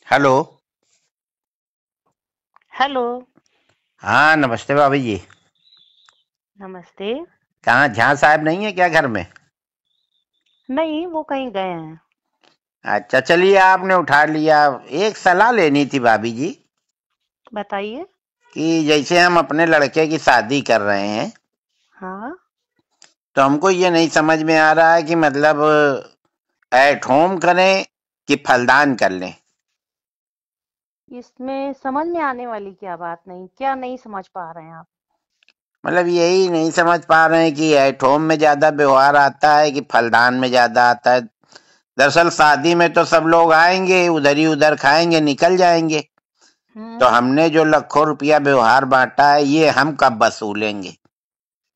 Hello. Hello. हाँ, नमस्ते भाभी जी। नमस्ते। कहाँ जहाँ साहब नहीं है क्या घर में? नहीं, वो कहीं गए हैं। अच्छा, चलिए आपने उठा लिया। एक सलाह लेनी थी भाभी जी बताइए। कि जैसे हम अपने लड़के की शादी कर रहे हैं, हाँ। तो हमको ये नहीं समझ में आ रहा है कि मतलब एट होम करें कि फलदान कर लें। इसमें समझ में आने वाली क्या बात नहीं, क्या नहीं समझ पा रहे हैं आप? मतलब यही नहीं समझ पा रहे हैं कि एट होम में ज्यादा व्यवहार आता है कि फलदान में ज्यादा आता है। दरअसल शादी में तो सब लोग आएंगे, उधर ही उधर खाएंगे, निकल जाएंगे। तो हम्म। हमने जो लाखों रुपया व्यवहार बांटा है, ये हम कब वसूलेंगे?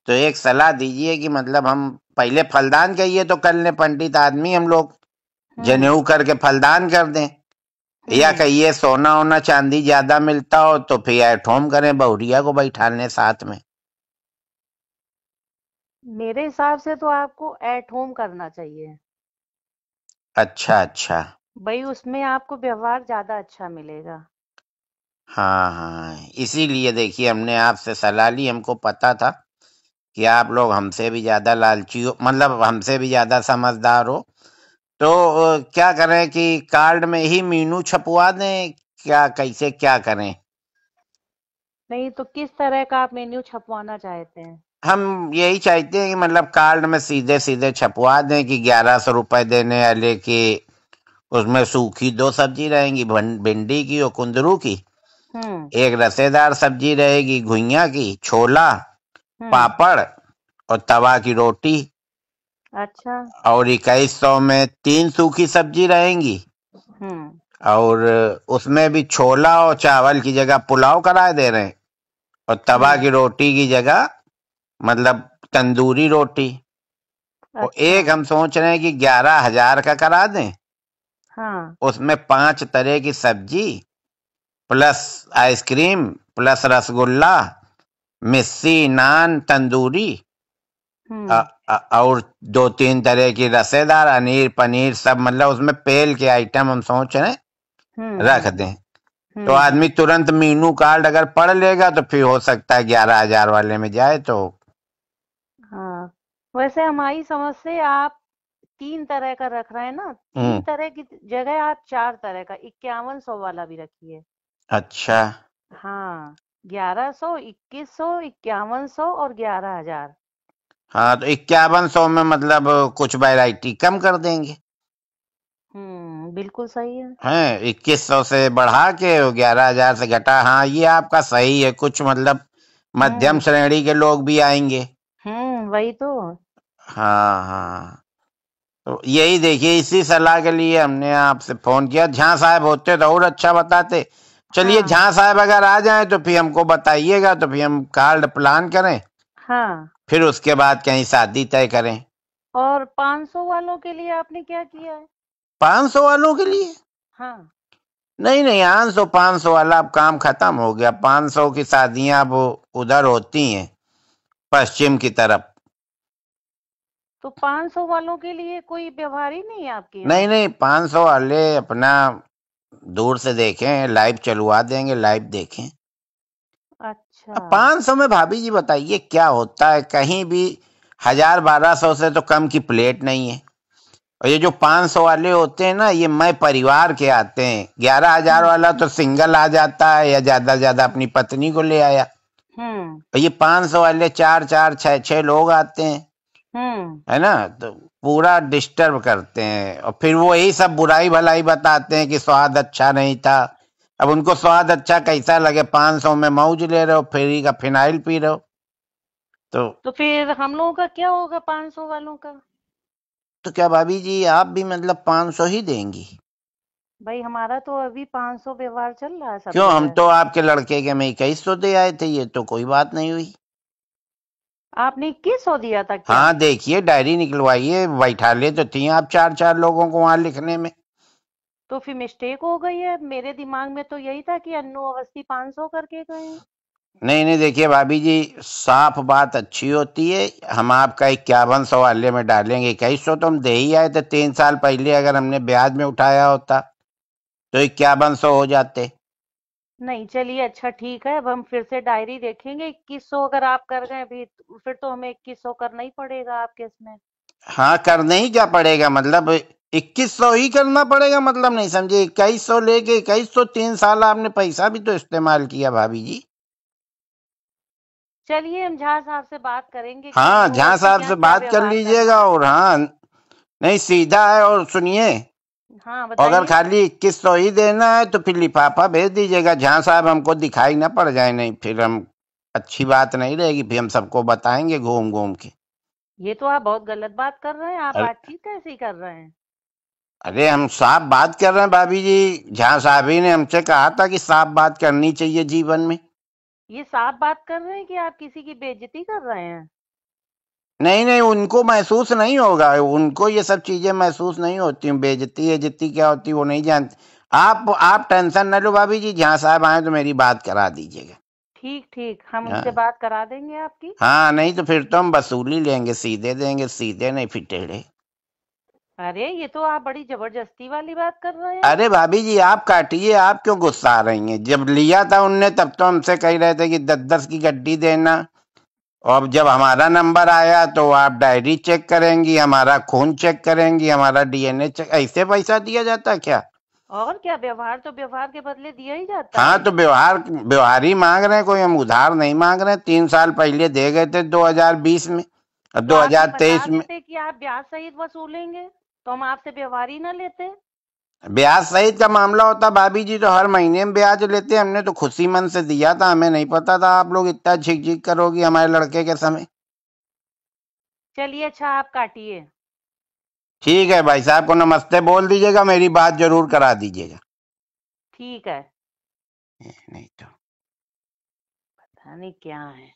तो एक सलाह दीजिए कि मतलब हम पहले फलदान कहिए तो कर लें, पंडित आदमी हम लोग, हम्म। जनेऊ करके फलदान कर दें। या हम्म। कहिए सोना ओना चांदी ज्यादा मिलता हो तो फिर एट होम करें, बहुरिया को बैठा लें साथ में। मेरे हिसाब से तो आपको एट होम करना चाहिए। अच्छा अच्छा। भाई, उसमें आपको व्यवहार ज्यादा अच्छा मिलेगा। हाँ हाँ, इसीलिए देखिए हमने आपसे सलाह ली। हमको पता था कि आप लोग हमसे भी ज्यादा लालची हो, मतलब हमसे भी ज्यादा समझदार हो। तो क्या करें कि कार्ड में ही मीनू छपवा दें, क्या कैसे क्या करें? नहीं तो किस तरह का आप मेन्यू छपवाना चाहते हैं? हम यही चाहते हैं कि मतलब कार्ड में सीधे सीधे छपवा दें कि 1100 रुपए देने वाले के, उसमें सूखी दो सब्जी रहेंगी, भिंडी की और कुंदरू की। हम्म। एक रसेदार सब्जी रहेगी घुइया की, छोला, हम्म। पापड़ और तवा की रोटी। अच्छा। और 2100 में 3 सूखी सब्जी रहेंगी। हम्म। और उसमें भी छोला और चावल की जगह पुलाव करा दे रहे हैं। और तवा हम्म। की रोटी की जगह मतलब तंदूरी रोटी। और अच्छा। एक हम सोच रहे हैं कि 11,000 का करा दें। हाँ। उसमें 5 तरह की सब्जी प्लस आइसक्रीम प्लस रसगुल्ला, मिस्सी, नान, तंदूरी, हम्म। और 2-3 तरह की रसेदार, अनीर पनीर सब, मतलब उसमें पेल के आइटम हम सोच रहे हैं रख हम्म। दें। तो आदमी हम्म। तुरंत मीनू कार्ड अगर पढ़ लेगा तो फिर हो सकता है 11,000 वाले में जाए तो। हाँ। वैसे हमारी समझ से आप 3 तरह का रख रहे हैं ना, 3 हम्म। तरह की जगह आप 4 तरह का 5100 वाला भी रखिए। अच्छा। हाँ। 1100, 2100, 5100 और 11,000। हाँ, तो 5100 में मतलब कुछ वैरायटी कम कर देंगे। बिल्कुल सही है। हैं, 2100 से बढ़ा के 11,000 से घटा। हाँ, ये आपका सही है। कुछ मतलब मध्यम हम्म। श्रेणी के लोग भी आएंगे। वही तो। हाँ हाँ। तो यही देखिए, इसी सलाह के लिए हमने आपसे फोन किया। झा साहब होते तो और अच्छा बताते। चलिए, हाँ। झा साहब अगर आ जाए तो फिर हमको बताइएगा, तो फिर हम कार्ड प्लान करें, हाँ। फिर उसके बाद कहीं शादी तय करें। और 500 वालों के लिए आपने क्या किया है? 500 वालों के लिए? हाँ। नहीं नहीं, 500 वाला अब काम खत्म हो गया। 500 की शादियां अब उधर होती हैं, पश्चिम की तरफ। तो 500 वालों के लिए कोई व्यवहार ही नहीं है आपके नहीं यहाँ? नहीं, 500 वाले अपना दूर से देखें, लाइव चलवा देंगे, लाइव देखें। अच्छा। अब 500 में भाभी जी बताइए क्या होता है कहीं भी? 1,000-1,200 से तो कम की प्लेट नहीं है। और ये जो 500 वाले होते हैं ना, ये मैं परिवार के आते हैं। 11,000 हम्म। वाला तो सिंगल आ जाता है या ज्यादा से ज्यादा अपनी पत्नी को ले आया। हम्म। और ये 500 वाले 4-4 6-6 लोग आते हैं, हम्म। है ना? तो पूरा डिस्टर्ब करते हैं और फिर वो यही सब बुराई भलाई बताते हैं कि स्वाद अच्छा नहीं था। अब उनको स्वाद अच्छा कैसा लगे? 500 में मौज ले रहे हो, फ्री का फिनाइल पी रहे हो। तो तो फिर हम लोगों का क्या होगा 500 वालों का? तो क्या भाभी जी आप भी मतलब 500 ही देंगी? भाई, हमारा तो अभी 500 व्यवहार चल रहा है सब क्यों, हम जगह। तो आपके लड़के के में 2100 दे आए थे, ये तो कोई बात नहीं हुई। आपने 2100 दिया था क्या? हाँ, देखिए डायरी निकलवाइए, बैठा ले तो थी आप 4-4 लोगों को वहां लिखने में। तो फिर मिस्टेक हो गई है। मेरे दिमाग में तो यही था कि अन्नू अवस्थी 500 करके गए हैं। नहीं नहीं, देखिए भाभी जी, साफ बात अच्छी होती है। हम आपका 5100 वाले में डालेंगे। 2100 तो हम दे ही आए थे 3 साल पहले, अगर हमने ब्याज में उठाया होता। तो 5100 हो जाते। नहीं, चलिए अच्छा ठीक है, अब हम फिर से डायरी देखेंगे। 2100 अगर आप कर गए भी, फिर तो हमें 2100 करना ही पड़ेगा आपके इसमें। हाँ, करने ही क्या पड़ेगा, मतलब 2100 ही करना पड़ेगा, मतलब नहीं समझे। 2100 लेके 2100, 3 साल आपने पैसा भी तो इस्तेमाल किया भाभी जी। चलिए हम झा साहब से बात करेंगे कि हाँ, वो झा आपके साहब यहाँ से क्या बात कर व्यवहार कर लीजिएगा। रहा है। और हाँ, नहीं सीधा है। और सुनिए, हाँ अगर बताइए। खाली 2100 ही देना है तो फिर लिफाफा भेज दीजिएगा। झा साहब हमको दिखाई ना पड़ जाए, नहीं फिर हम अच्छी बात नहीं रहेगी, फिर हम सबको बताएंगे घूम घूम के। ये तो आप बहुत गलत बात कर रहे हैं, आप अरे बातचीत कैसी कर रहे हैं। अरे, हम साफ बात कर रहे हैं भाभी जी। झा साहब ही ने हमसे कहा था कि साफ बात करनी चाहिए जीवन में। ये साफ बात कर रहे हैं कि आप किसी की बेइज्जती कर रहे हैं। नहीं नहीं, उनको महसूस नहीं होगा, उनको ये सब चीजें महसूस नहीं होती। बेइज्जती इज्जती क्या होती वो नहीं जानती। आप टेंशन न लो भाभी जी, जहाँ साहब आए तो मेरी बात करा दीजिएगा। ठीक ठीक, हम उनसे हाँ बात करा देंगे आपकी। हाँ, नहीं तो फिर तो हम वसूली लेंगे, सीधे देंगे, सीधे नहीं फिर टेढ़े। अरे ये तो आप बड़ी जबरदस्ती वाली बात कर रहे हैं। अरे भाभी जी, आप काटिए, आप क्यों गुस्सा आ रही हैं। जब लिया था उनने तब तो हमसे कह रहे थे कि 10-10 की गड्डी देना। और अब जब हमारा नंबर आया तो आप डायरी चेक करेंगी, हमारा खून चेक करेंगी, हमारा डीएनए चेक। ऐसे पैसा दिया जाता है क्या। और क्या, व्यवहार तो व्यवहार के बदले दिया ही जाता हाँ, है। तो व्यवहार ही मांग रहे हैं, कोई हम उधार नहीं मांग रहे हैं। 3 साल पहले दे गए थे 2020 में और तो आप ये बता 2023 में। देते कि आप ब्याज सहित वसूलेंगे, तो हम आपसे व्यवहार ही ना लेते। ब्याज सहित का मामला होता भाभी जी तो हर महीने में ब्याज लेते। हमने तो खुशी मन से दिया था, हमें नहीं पता था आप लोग इतना झिक झिक करोगी हमारे लड़के के समय। चलिए अच्छा, आप काटिए। ठीक है, भाई साहब को नमस्ते बोल दीजिएगा, मेरी बात जरूर करा दीजिएगा। ठीक है। नहीं तो पता नहीं क्या है।